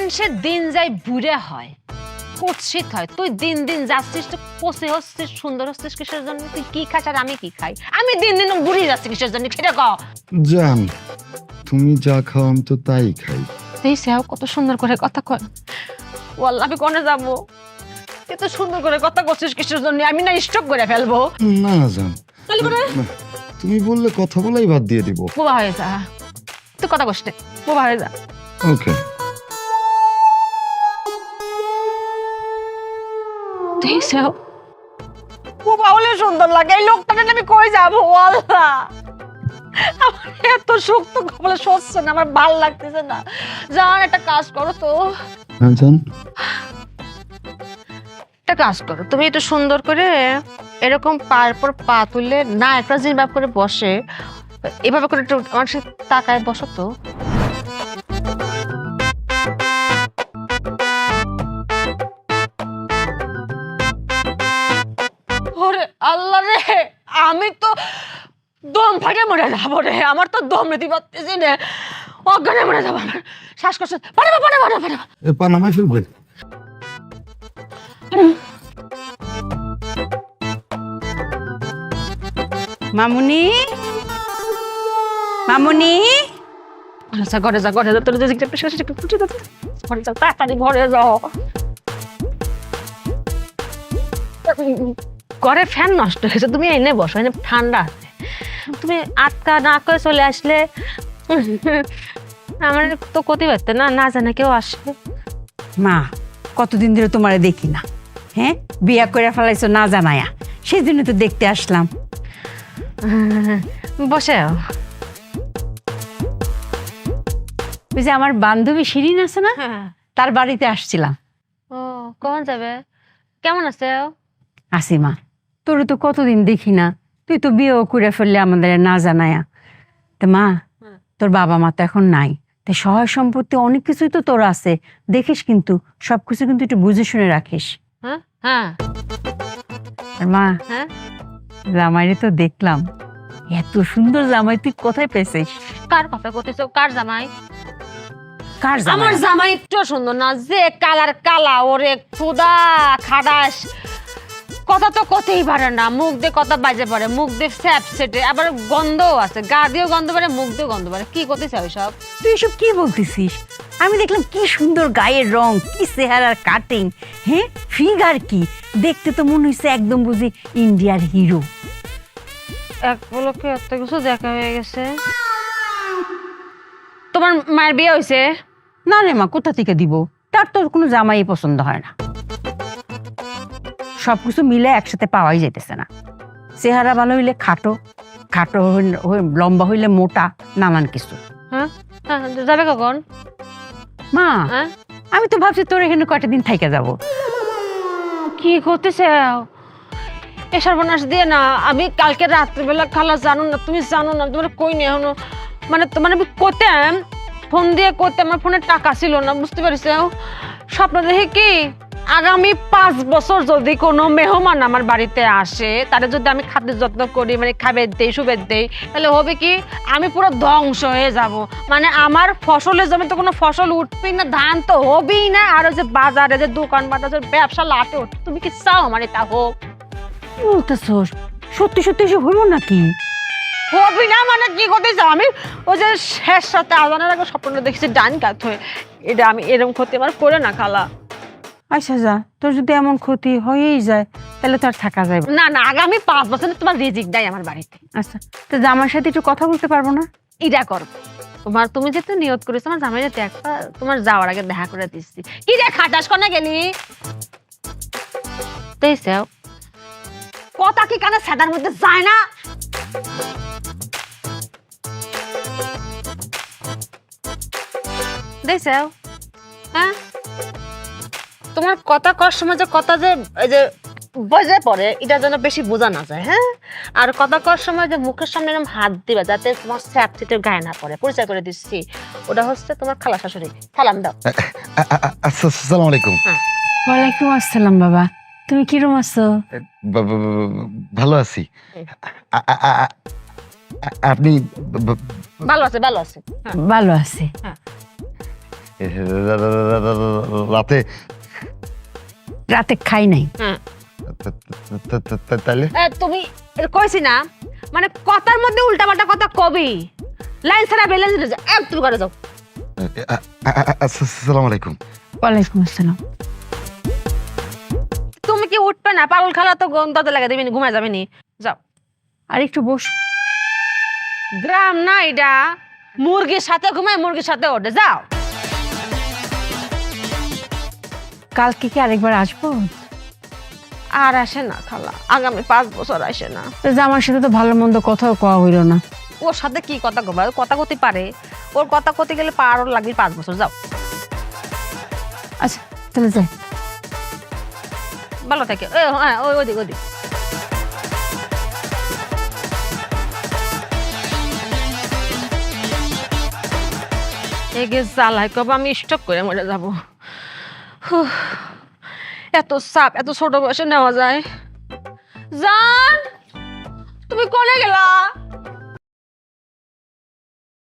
মানুষের দিন যায় বুড়ে হয়, কুৎসিত হয়। তুই দিন দিন যাচ্ছিস, তো পচে হচ্ছিস, সুন্দর হচ্ছিস কিসের জন্য? তুই কি খাস আর আমি কি খাই? আমি দিন দিন বুড়ি যাচ্ছি কিসের জন্য সেটা ক। জান, তুমি যা খাও আমি তো তাই খাই। এই সেও কত সুন্দর করে কথা কয়। ওয়াল্লাহ আমি কোনে যাবো? এত সুন্দর করে কথা করছিস কিসের জন্য? আমি না স্টপ করে ফেলবো। না জান, তাহলে পরে তুমি বললে কথা বলাই বাদ দিয়ে দিব। বোবা হয়ে যা, তুই কথা কষ্ট বোবা হয়ে যা। ওকে। দেখছেও বোবা হলে সুন্দর লাগে। এই লোকটাকে আমি কই যাবো আল্লাহ? আমার এত শক্ত কপালে সচ্ছে না, আমার ভাল লাগতেছে না। জান একটা কাজ করো তো। হ্যাঁ জান। একটা কাজ করো, তুমি একটু সুন্দর করে এরকম পায়ের পর পা তুললে না, একটা যেভাবে করে বসে এভাবে করে একটু আমার সাথে তাকায় বসো তো। ওরে আল্লাহ রে, আমি তো দম ফাটে মরে যাবো রে। আমার তো দম নিতে পারতেছি রে, অজ্ঞানে মরে যাবো। আমার শ্বাসকষ্ট পাঠাবো পাঠাবো পাঠাবো। এ পানামাই ফেলবে। মামুনি, মামুনি, আচ্ছা ঘরে যা, ঘরে যা, তোর ঘরে যাও, তাড়াতাড়ি ঘরে যাও। ঘরে ফ্যান নষ্ট হয়েছে, তুমি এনে বসো, এনে ঠান্ডা আছে। তুমি আটকা না করে চলে আসলে আমার তো ক্ষতি পারতে না, না জানে কেউ আসবে। মা কতদিন ধরে তোমারে দেখি না, হ্যাঁ বিয়া করে ফেলাইছো না জানায়া, সেই জন্য তো দেখতে আসলাম। বসে ওই যে আমার বান্ধবী শিরিন আছে না, তার বাড়িতে আসছিলাম। ও কখন যাবে? কেমন আছে? আসি মা, তোর তো কতদিন দেখি না, তুই তো বিয়েও করে ফেললে আমাদের না জানায়া। তা মা, তোর বাবা মা তো এখন নাই, তাই সহায় সম্পত্তি অনেক কিছুই তো তোর আছে, দেখিস কিন্তু সবকিছু কিন্তু একটু বুঝে শুনে রাখিস। হ্যাঁ হ্যাঁ আর মা, হ্যাঁ, জামাইরে তো দেখলাম, এত সুন্দর জামাই তুই কোথায় পেয়েছিস? কার কথা করতেছো? কার জামাই? কার জামাই? আমার জামাই একটু সুন্দর না, যে কালার কালা, ওরে খোদা খাদাস, কথা তো কতেই পারে না, মুখ দিয়ে কথা বাজে পারে, মুখ দিয়ে স্যাপ সেটে, আবার গন্ধও আছে, গা দিয়েও গন্ধ পারে, মুখ দিয়েও গন্ধ পারে। কি করতেছে ওইসব? তুই এসব কি বলতেছিস? আমি দেখলাম কি সুন্দর গায়ের রং, কি চেহারার কাটিং, হ্যাঁ ফিগার কি, দেখতে তো মনে হচ্ছে একদম বুঝি ইন্ডিয়ার হিরো। এক পলকে এত কিছু দেখা হয়ে গেছে। তোমার মায়ের বিয়ে হয়েছে? না রে মা, কোথা থেকে দিব, তার তোর কোনো জামাই পছন্দ হয় না। সবকিছু মিলে একসাথে পাওয়াই যাইতেছে না। চেহারা ভালো হইলে খাটো, খাটো লম্বা হইলে মোটা, নানান কিছু। হ্যাঁ হ্যাঁ, যাবে কখন? মা, হ্যাঁ আমি তো ভাবছি তোর এখানে কয়টা দিন থাইকা যাব। কি করতেছে এ সর্বনাশ দিয়ে না? আমি কালকে রাত্রিবেলা, খালা জানো না, তুমি জানো না, তোমার কই নি এখনো, মানে তোমার আমি করতাম ফোন দিয়ে করতে, আমার ফোনে টাকা ছিল না, বুঝতে পারিস? স্বপ্ন দেখে কি, আগামী 5 বছর যদি কোনো মেহমান আমার বাড়িতে আসে, তারা যদি আমি খাদ্য যত্ন করি, মানে খাবার দেই, সুবের দেই, তাহলে হবে কি, আমি পুরো ধ্বংস হয়ে যাব। মানে আমার ফসলের জমিতে কোনো ফসল উঠবেই না, ধান তো হবেই না, আর ওই যে বাজারে যে দোকান বাজার ব্যবসা লাটে উঠ। তুমি কি চাও আমার এটা হোক? কি বলতেছস? সত্যি সত্যি এসব হইব নাকি? হবি না মানে কি করতে চাও? আমি ওই যে শেষ রাতে আজানের আগে স্বপ্ন দেখেছি ডান কাত হয়ে, এটা আমি এরকম ক্ষতি আমার করে না খালা। আচ্ছা যা, তোর যদি এমন ক্ষতি হয়েই যায় তাহলে তো আর থাকা যায় না না, আগামী 5 বছর তোমার রিজিক দেয় আমার বাড়িতে। আচ্ছা, তো জামার সাথে একটু কথা বলতে পারবো না? ইটা করবো তোমার, তুমি যেহেতু নিয়ত করেছো আমার জামাই দেখবা, তোমার যাওয়ার আগে দেখা করে দিচ্ছি। কি রে খাটাস কনে গেলি? দেখছো কথা কি কানে সাদার মধ্যে যায় না? দেখছো হ্যাঁ, তোমার কথা কর সময় যে কথা যে এই যে বজে পড়ে, এটা যেন বেশি বোঝা না যায়। হ্যাঁ, আর কথা কর সময় যে মুখের সামনে এরকম হাত দিবা যাতে তোমার স্যাপ সিটের গায়ে না পড়ে। পরিচয় করে দিচ্ছি, ওটা হচ্ছে তোমার খালা শাশুড়ি। সালাম দাও। আসসালামু আলাইকুম। ওয়ালাইকুম আসসালাম বাবা, তুমি কিরম আছো? ভালো আছি। আপনি ভালো আছে ভালো আছে। হ্যাঁ ভালো আছি। রাতে রাতে খাই নাই। হ্যাঁ তাইলে তুমি কইছি না মানে কথার মধ্যে উল্টাপাল্টা কথা কবি লাইন ছাড়া বেলেন তুমি করে যাও। আসসালামু আলাইকুম। ওয়ালাইকুম আসসালাম। তুমি কি উঠবে না? পাগল খালা তো দরজা লাগা দেবেনি, ঘুমায় যাবে নি। যাও। আর একটু বস। গ্রাম না এটা, মুরগির সাথে ঘুমায় মুরগির সাথে ওঠে। যাও। কালকে কি আরেকবার আসবো? আর আসে না খালা, আগামী 5 বছর আসে না। তো জামার সাথে তো ভালো মন্দ কথাও কওয়া হইল না। ওর সাথে কি কথা কবা? কথা কতে পারে, ওর কথা কতে গেলে পারও লাগবে 5 বছর। যাও। আচ্ছা তাহলে যাই। ভালো থাকে। হ্যাঁ ওদিক ওদিক। এগে জ্বালায় কব আমি স্টপ করে মরে যাব। এত চাপ এত ছোট বয়সে নেওয়া যায়? জান তুমি কোনে গেলা?